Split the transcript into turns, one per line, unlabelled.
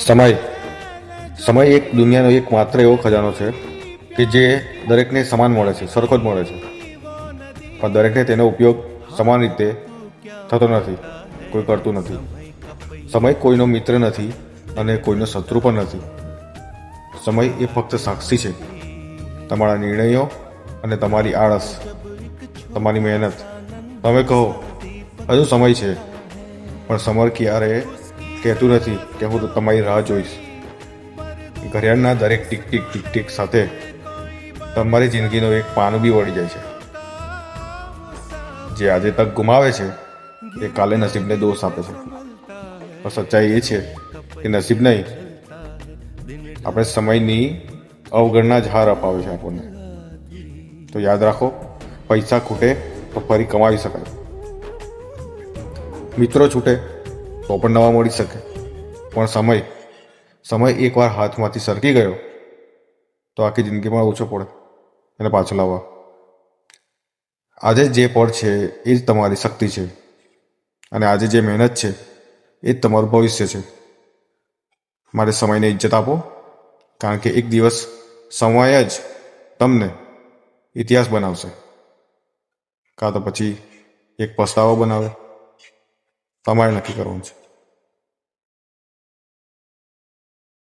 સમય સમય એક દુનિયાનો એક માત્ર એવો ખજાનો છે કે જે દરેકને સમાન મળે છે, સરખો જ મળે છે, પણ દરેકને તેનો ઉપયોગ સમાન રીતે થતો નથી, કોઈ કરતું નથી. સમય કોઈનો મિત્ર નથી અને કોઈનો શત્રુ પણ નથી. સમય એ ફક્ત સાક્ષી છે, તમારા નિર્ણયો અને તમારી આળસ, તમારી મહેનત. તમે કહો હજુ સમય છે, પણ સમય ક્યારે કહેતું નથી કે હું તો તમારી રાહ જોઈશ. ઘડિયાળના દરેક ટીક ટીક ટીક ટીક સાથે તમારી જિંદગીનો એક પાનું બી વળી જાય છે. જે આજે તક ગુમાવે છે એ કાલે નસીબને દોષ આપે છે. પણ સચ્ચાઈ એ છે કે નસીબ નહીં, આપણે સમયની અવગણના જ હાર અપાવે છે આપણને. તો યાદ રાખો, પૈસા ખૂટે તો ફરી કમાવી શકાય, મિત્રો છૂટે તો પણ નવા મળી શકે, પણ સમય એકવાર હાથમાંથી સરકી ગયો તો આખી જિંદગીમાં ઓછો પડે એને પાછો લાવવા. આજે જે પળ છે એ જ તમારી શક્તિ છે, અને આજે જે મહેનત છે એ જ તમારું ભવિષ્ય છે. માટે સમયને ઇજ્જત આપો, કારણ કે એક દિવસ સમય જ તમને ઇતિહાસ બનાવશે, કાં તો પછી એક પસ્તાવો બનાવે. તમારે નક્કી કરવાનું છે.